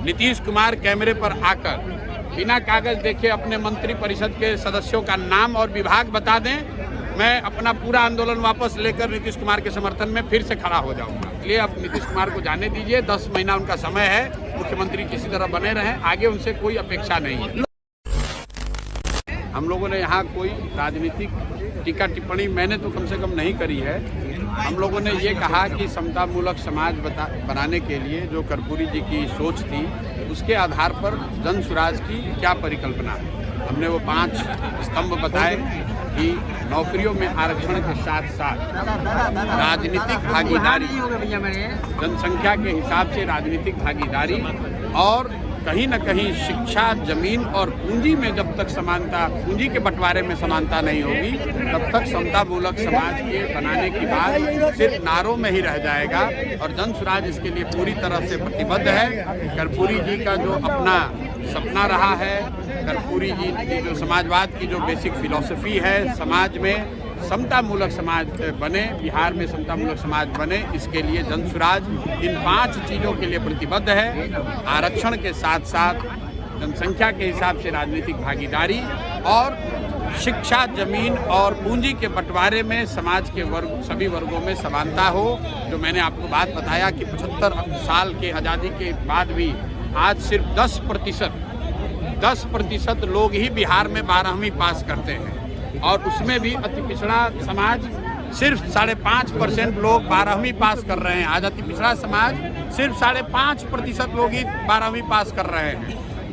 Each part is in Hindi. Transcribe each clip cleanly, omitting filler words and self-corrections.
नीतीश कुमार कैमरे पर आकर बिना कागज देखे अपने मंत्री परिषद के सदस्यों का नाम और विभाग बता दें, मैं अपना पूरा आंदोलन वापस लेकर नीतीश कुमार के समर्थन में फिर से खड़ा हो जाऊंगा। इसलिए अब नीतीश कुमार को जाने दीजिए, 10 महीना उनका समय है, मुख्यमंत्री किसी तरह बने रहें, आगे उनसे कोई अपेक्षा नहीं है। हम लोगों ने यहाँ कोई राजनीतिक टीका टिप्पणी मैंने तो कम से कम नहीं करी है। हम लोगों ने ये कहा कि समतामूलक समाज बनाने के लिए जो कर्पूरी जी की सोच थी, उसके आधार पर जन स्वराज की क्या परिकल्पना है। हमने वो 5 स्तंभ बताए कि नौकरियों में आरक्षण के साथ साथ राजनीतिक भागीदारी, जनसंख्या के हिसाब से राजनीतिक भागीदारी, और कहीं न कहीं शिक्षा, जमीन और पूंजी में जब तक समानता, पूंजी के बंटवारे में समानता नहीं होगी, तब तक समतामूलक समाज के बनाने की बात सिर्फ नारों में ही रह जाएगा। और जन स्वराज इसके लिए पूरी तरह से प्रतिबद्ध है। कर्पूरी जी का जो अपना सपना रहा है, कर्पूरी जी की जो समाजवाद की जो बेसिक फिलॉसफी है, समाज में समतामूलक समाज बने, बिहार में समतामूलक समाज बने, इसके लिए जन स्वराज इन 5 चीज़ों के लिए प्रतिबद्ध है। आरक्षण के साथ साथ जनसंख्या के हिसाब से राजनीतिक भागीदारी और शिक्षा, जमीन और पूंजी के बंटवारे में समाज के सभी वर्गों में समानता हो। जो मैंने आपको बात बताया कि 75 साल के आज़ादी के बाद भी आज सिर्फ 10% लोग ही बिहार में 12वीं पास करते हैं, और उसमें भी अति पिछड़ा समाज सिर्फ 5.5% लोग 12वीं पास कर रहे हैं। आज अति पिछड़ा समाज सिर्फ 5.5% लोग ही 12वीं पास कर रहे हैं।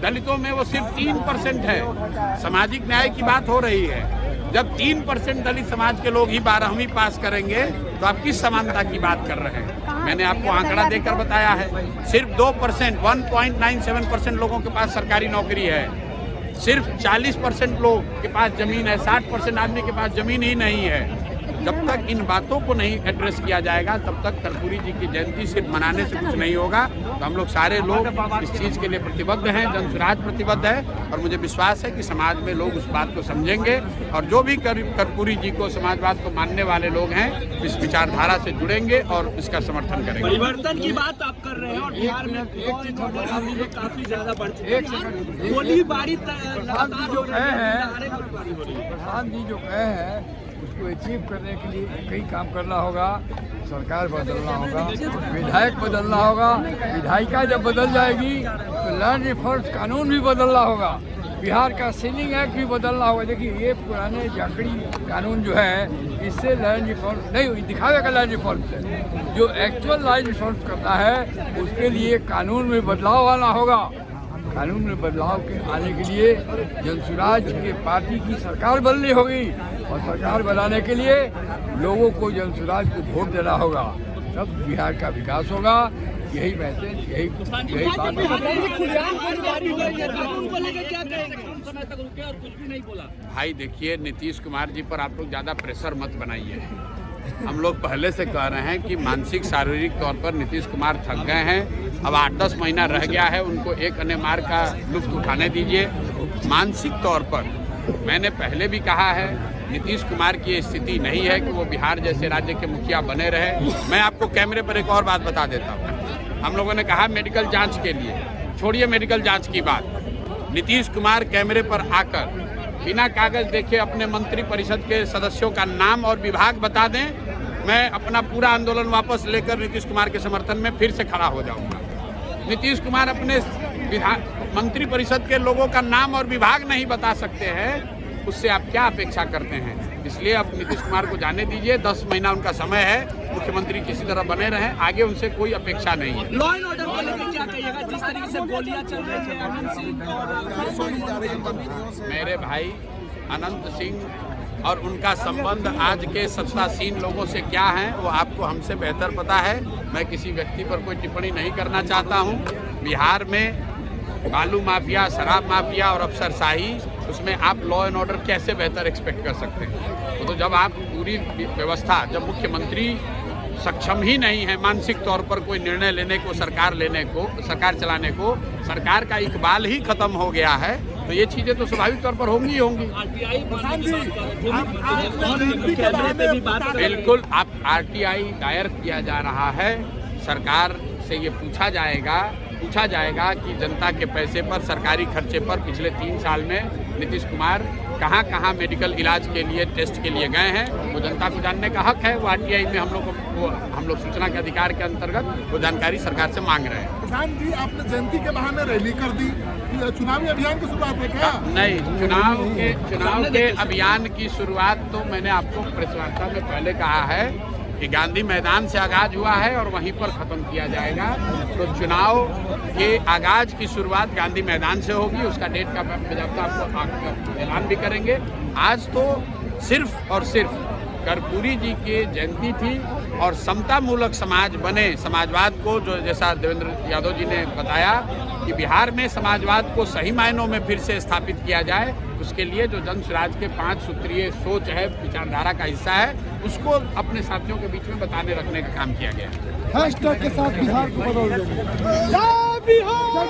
दलितों में वो सिर्फ 3% है। सामाजिक न्याय की बात हो रही है। जब 3% दलित समाज के लोग ही 12वीं पास करेंगे तो आप किस समानता की बात कर रहे हैं? मैंने आपको आंकड़ा देकर बताया है, सिर्फ 2%, 1.97% लोगों के पास सरकारी नौकरी है। सिर्फ 40% लोग के पास जमीन है, 60% आदमी के पास जमीन ही नहीं है। जब तक इन बातों को नहीं एड्रेस किया जाएगा, तब तक कर्पूरी जी की जयंती सिर्फ मनाने से कुछ नहीं होगा। तो हम लोग सारे लोग इस चीज़ के लिए प्रतिबद्ध हैं, जन स्वराज प्रतिबद्ध है, और मुझे विश्वास है कि समाज में लोग उस बात को समझेंगे, और जो भी कर्पूरी जी को, समाजवाद को मानने वाले लोग हैं, इस विचारधारा से जुड़ेंगे और इसका समर्थन करेंगे। परिवर्तन की बात आप कर रहे हैं और बिहार में काफी ज्यादा बढ़ चुकी है। गोलीबारी प्रधान जी जो कहे हैं उसको अचीव करने के लिए कई काम करना होगा। सरकार बदलना होगा, विधायक बदलना होगा, विधायिका जब बदल जाएगी तो लैंड रिफॉर्म्स कानून भी बदलना होगा, बिहार का सीलिंग एक्ट भी बदलना होगा। देखिए ये पुराने जाकड़ी कानून जो है, इससे लैंड रिफॉर्म नहीं दिखावे का, लैंड रिफॉर्म्स है जो एक्चुअल लैंड रिफॉर्म्स करता है, उसके लिए कानून में बदलाव आना होगा। कानून में बदलाव के आने के लिए जन स्वराज के पार्टी की सरकार बननी होगी, और सरकार बनाने के लिए लोगों को जन स्वराज को वोट देना होगा, तब बिहार का विकास होगा। यही मैसेज, यही बात भाई देखिए, नीतीश कुमार जी पर आप लोग ज़्यादा प्रेशर मत बनाइए। हम लोग पहले से कह रहे हैं कि मानसिक शारीरिक तौर पर नीतीश कुमार थक गए हैं। अब 8-10 महीना रह गया है, उनको एक अन्य मार्ग का लुत्फ उठाने दीजिए। मानसिक तौर पर मैंने पहले भी कहा है, नीतीश कुमार की ये स्थिति नहीं है कि वो बिहार जैसे राज्य के मुखिया बने रहे। मैं आपको कैमरे पर एक और बात बता देता हूँ। हम लोगों ने कहा मेडिकल जांच के लिए, छोड़िए मेडिकल जांच की बात, नीतीश कुमार कैमरे पर आकर बिना कागज देखे अपने मंत्री परिषद के सदस्यों का नाम और विभाग बता दें, मैं अपना पूरा आंदोलन वापस लेकर नीतीश कुमार के समर्थन में फिर से खड़ा हो जाऊंगा। नीतीश कुमार अपने मंत्री परिषद के लोगों का नाम और विभाग नहीं बता सकते हैं, उससे आप क्या अपेक्षा करते हैं? इसलिए अब नीतीश कुमार को जाने दीजिए, 10 महीना उनका समय है, मुख्यमंत्री किसी तरह बने रहें, आगे उनसे कोई अपेक्षा नहीं है। लॉ एंड ऑर्डर को लेकर क्या कहिएगा, जिस तरीके से गोलियां चल रही हैं अनंत सिंह और मेरे भाई अनंत सिंह और उनका संबंध आज के सत्तासीन लोगों से क्या है, वो आपको हमसे बेहतर पता है। मैं किसी व्यक्ति पर कोई टिप्पणी नहीं करना चाहता हूँ। बिहार में बालू माफिया, शराब माफिया और अफसरशाही, उसमें आप लॉ एंड ऑर्डर कैसे बेहतर एक्सपेक्ट कर सकते हैं? तो जब आप पूरी व्यवस्था, जब मुख्यमंत्री सक्षम ही नहीं है मानसिक तौर पर कोई निर्णय लेने को, सरकार चलाने को, सरकार का इकबाल ही खत्म हो गया है, तो ये चीज़ें तो स्वाभाविक तौर पर होंगी ही होंगी। बिल्कुल, आप RTI दायर किया जा रहा है। सरकार से ये पूछा जाएगा पूछा जाएगा कि जनता के पैसे पर, सरकारी खर्चे पर पिछले 3 साल में नीतीश कुमार कहाँ कहाँ मेडिकल इलाज के लिए, टेस्ट के लिए गए हैं, वो जनता को जानने का हक है। वो RTI में हम लोग सूचना के अधिकार के अंतर्गत वो जानकारी सरकार से मांग रहे हैं। किसान जी, आपने जयंती के बहाने रैली कर दी, चुनावी अभियान की शुरुआत है क्या? नहीं, चुनाव के अभियान की शुरुआत तो मैंने आपको प्रेस वार्ता में पहले कहा है कि गांधी मैदान से आगाज हुआ है और वहीं पर ख़त्म किया जाएगा। तो चुनाव के आगाज की शुरुआत गांधी मैदान से होगी, उसका डेट का बजाबता आपको ऐलान भी करेंगे। आज तो सिर्फ और सिर्फ कर्पूरी जी की जयंती थी और समतामूलक समाज बने, समाजवाद को जो जैसा देवेंद्र यादव जी ने बताया कि बिहार में समाजवाद को सही मायनों में फिर से स्थापित किया जाए, उसके लिए जो जन स्वराज के 5 सूत्रीय सोच है, विचारधारा का हिस्सा है, उसको अपने साथियों के बीच में बताने रखने का काम किया गया है। हैशटैग के साथ बिहार को बदल देंगे। जय बिहार! जय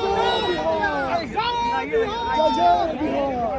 बिहार! जय बिहार!